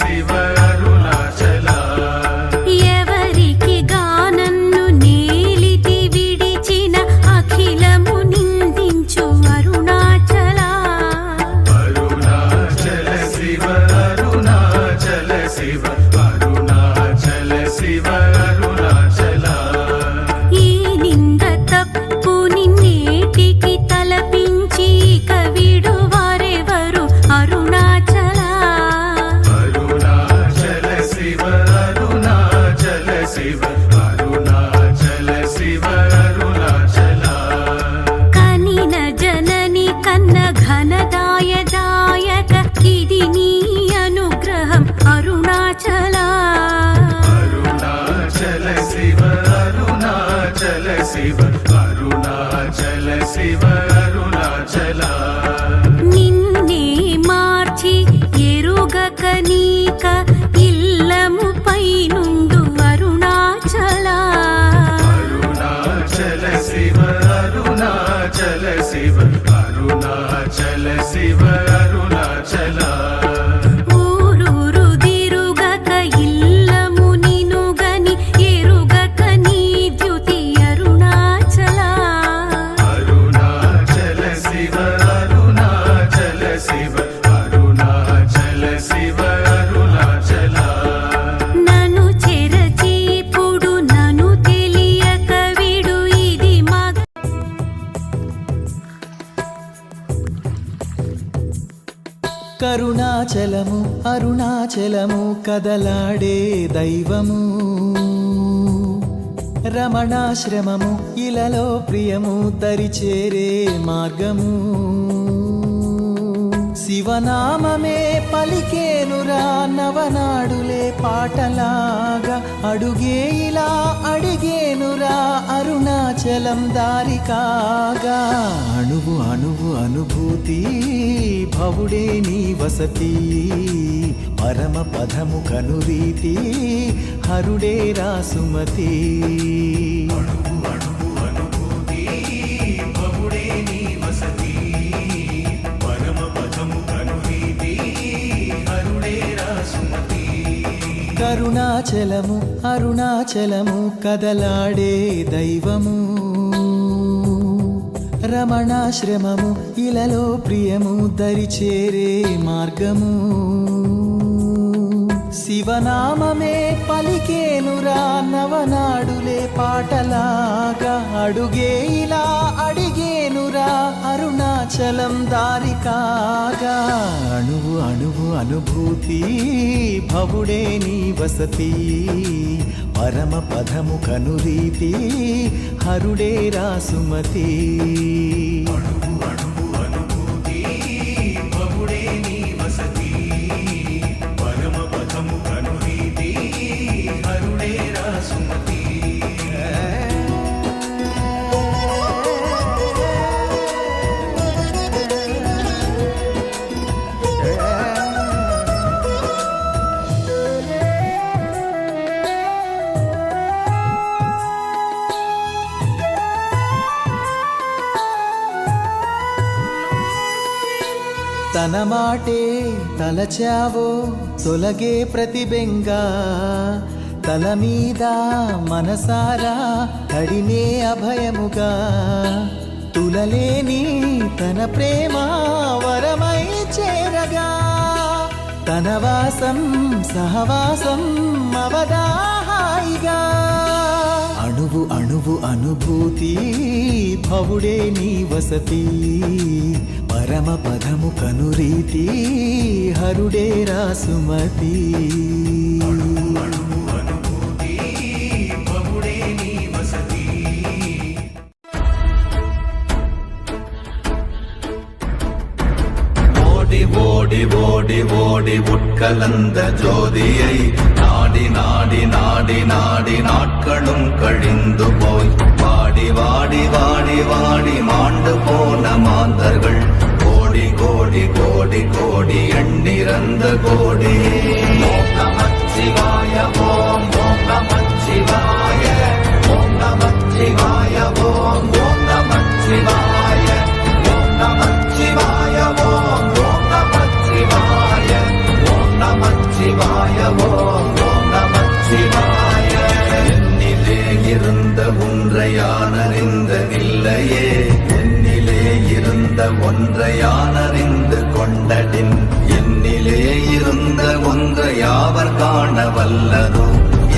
శివ అరుణాచల ఎవరికి గానన్ను నేలితి విడిచిన అఖిలము నిందించు అరుణాచల అరుణాచల శివ అరుణాచల శివ అరుణాచల శివ అరుణాచల ఈ నింద తప్పు నిన్నేటికి తలపించి కవిడు వారెవరు అరుణాచల అరుణాచల శివ అరుణాచల శివ అరుణాచల శివ అరుణాచల కనిన జనని కన్న ఘనదాయదాయక ఇది నీ అనుగ్రహం అరుణాచల అరుణాచల శివ అరుణాచల శివ అరుణాచల శివ అరుణాచల నిన్నే మార్చి ఎరుగక నీక ఇల్లముపై నుండు అరుణాచల అరుణాచల శివ అరుణాచల శివ అరుణాచల శివ అరుణాచల ఊరూరు దిరుగక ఇల్లము నినుగని ఎరుగక నీ ద్యుతి అరుణాచల అరుణాచల శివ అరుణాచల శివ అరుణాచల శివ అరుణాచల నను చెరచీపుడు నను తెలియక విడు ఇది మగ కరుణాచలము అరుణాచలము కదలాడే దైవము రమణాశ్రమము ఇలలో ప్రియము దరిచేరే మార్గము శివనామమే పలికేనురా నవనాడులే పాటలాగా అడుగే ఇలా అడిగేనురా అరుణాచలం దారి కాగా అణువు అణువు అనుభూతి భవుడే నీ వసతి పరమ పదము కనురీతి హరుడే రాసుమతి అణువు అణువు అనుభూతి భవుడే నీ వసతి పరమ పదము కనురీతి హరుడే రాసుమతి కరుణాచలము అరుణాచలము కదలాడే దైవము రమణాశ్రమము ఇలలో ప్రియము దరిచేరే మార్గము శివనామమే పలికేనురా నవనాడులే పాటలాగా అడుగే ఇలా అడిగేనురా అరుణాచలం దారి కాగా అణువు అణువు అనుభూతి భవుడే నీ వసతి పరమ పదము కనురీతి హరుడే రాసుమతి అణువు అణువు అనుభూతి భవుడే నీ వసతి పరమ పదము కనురీతి హరుడే రాసుమతి తన మాటే తలచావో తొలగే ప్రతిబెంగా తల మీద మనసారా కడినే అభయముగా తులలేని తన ప్రేమ వరమై చేరగా తన వాసం సహవాసం అవదాహాయిగా అణువు అణువు అనుభూతి భవుడే నీ వసతి పరమ పదము కనురీతి హరుడే రాసుమతి అణువు అణువు అనుభూతి భవుడే నీ వసతి ஓடி ஓடி ஓடி ஓடி உட்கலந்த ஜோதியை நாடி நாடி நாடி நாடி நாட்களும் கழிந்து போய் வாடி வாடி வாடி வாடி மாண்டு போன மாந்தர்கள் கோடி கோடி கோடி கோடி எண்ணிறந்த கோடி ஓம் நமச்சிவாய ஓம் ஓம் நமச்சிவாய ஓம் நமச்சிவாய ஓம் ஓம் நமச்சிவாய ஓம் நமச்சிவாய ஓம் ஓம் நமச்சிவாய ஓம் நமச்சிவாய சிவாய ஓம் நமச்சிவாய. என்னிலே இருந்த ஒன்றை யானறிந்ததில்லையே, என்னிலே இருந்த ஒன்றை யானறிந்து கொண்டடின், என்னிலே இருந்த ஒன்றை யாவர் காண வல்லதோ,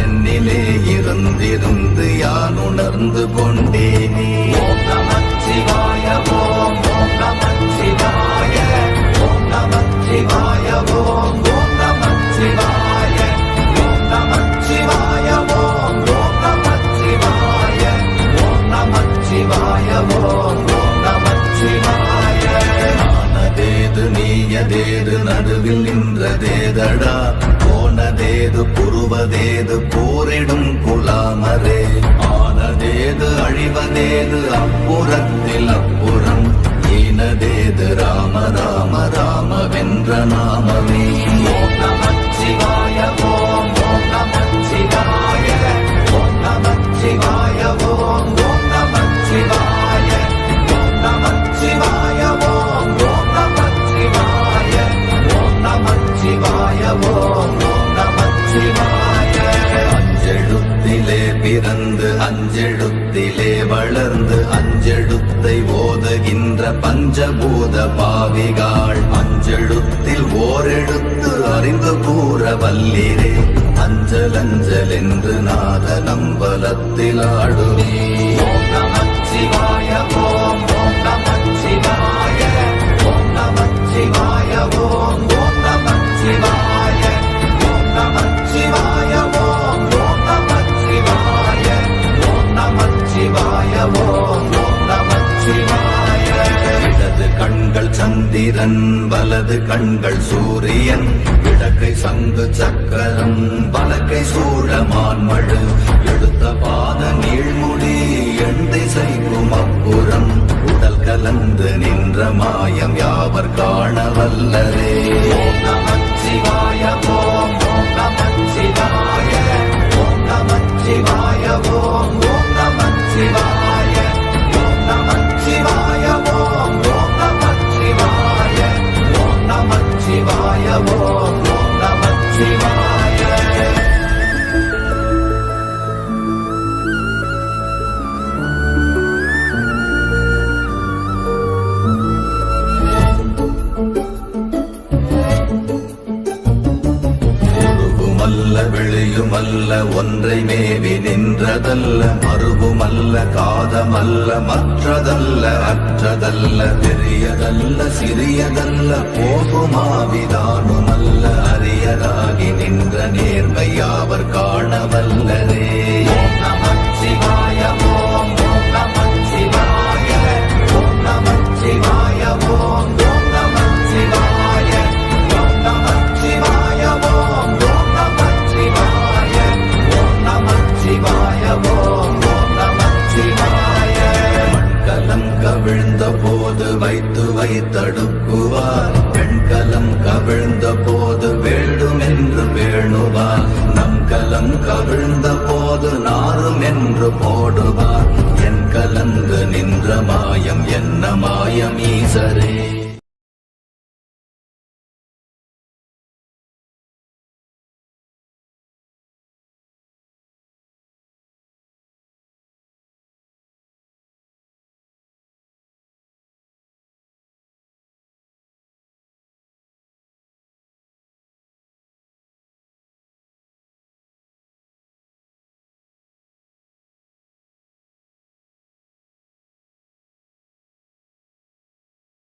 என்னிலே இருந்திருந்து யான் உணர்ந்து கொண்டேனே. ஓம் நமச்சிவாய ஓம் நமச்சிவாய ஓம் நமச்சிவாய ஓம் நமச்சிவாய ஓம் நமச்சிவாய ஓம் நமச்சிவாய ஓம் நமச்சிவாய ஓம் நமச்சிவாய. ஆனதேது நீயதேது நடுவில் நின்றதேதடா, போனதேது புருவதேது போரிடும் குலாமரே, ஆனதேது அழிவதேது அப்புறத்தில் அப்புறம், ஈனதேது ராம ராம ராமவென்ற நாமமே. ஓம் நமச்சிவாய ஓம் நமச்சிவாய ஓம் நமச்சிவாய ஓம் நமச்சிவாய ஓம் நமச்சிவாய ஓம் நமச்சிவாய ஓம் நமச்சிவாய ஓம் நமச்சிவாய. அஞ்செழுத்திலே பிறந்து அஞ்செழுத்திலே வளர்ந்து அஞ்செழுத்தை ஓதுகின்ற பஞ்சபூத பாவிகாள், அஞ்செழுத்தில் ஓரெழுத்து அறிந்து கூற வல்லிரே, அஞ்சல் அஞ்சல் என்று நாத நம்பலத்தில் ஆடுவே. ஓம் நமச்சிவாய ஓம் நமச்சிவாய ஓம் நமச்சிவாய ஓம் நமச்சிவாய ஓம் நமச்சிவாய ஓம் நமச்சிவாய ஓம் நமச்சிவாய ஓம் நமச்சிவாய. இடது கண்கள் சந்திரன் வலது கண்கள் சூரியன், இடக்கை சங்கு சக்கரம் வலக்கை சூழமான்மழு, எடுத்த பாத நீழ்முடி எண் திசைக்கும் அப்புறம், உடல் கலந்து நின்ற மாயம் யாவர் காண வல்லரே. ஓம் நமச்சிவாய ஓம் நமச்சிவாய ஓம் நமச்சிவாய ஓம் நமச்சிவாய ஓம் நமச்சிவாய ஓம் நமச்சிவாய ஓம் நமச்சிவாய ஓம் நமச்சிவாய. உருவுமல்ல வெளியுமல்ல ஒன்றை மேவி நின்றதல்ல, மறுவுமல்ல காதமல்ல மற்றதல்ல அற்றதல்ல, பெரியதல்ல சிறியதல்ல போகுமாவிதானுமல்ல, அரியதாகி நின்ற நேர்மை யாவர் காண வல்லரே. ஓம் நமச்சிவாய ஓம் நமச்சிவாய ஓம் நமச்சிவாய ஓம் நமச்சிவாய ஓம் நமச்சிவாய ஓம் நமச்சிவாய ஓம் நமச்சிவாய ஓம் நமச்சிவாய. மண்கலம் கவிழ்ந்த போது வைத்து வைத்தடுக்குவார், பெண்கலம் கவிழ்ந்த போது வேண்டும் என்று வேணுவார், நம் கலம் கவிழ்ந்த போது நாரும் என்று போடுவார், என் கலந்து நின்ற மாயம் என்ன மாயம் ஈசரே.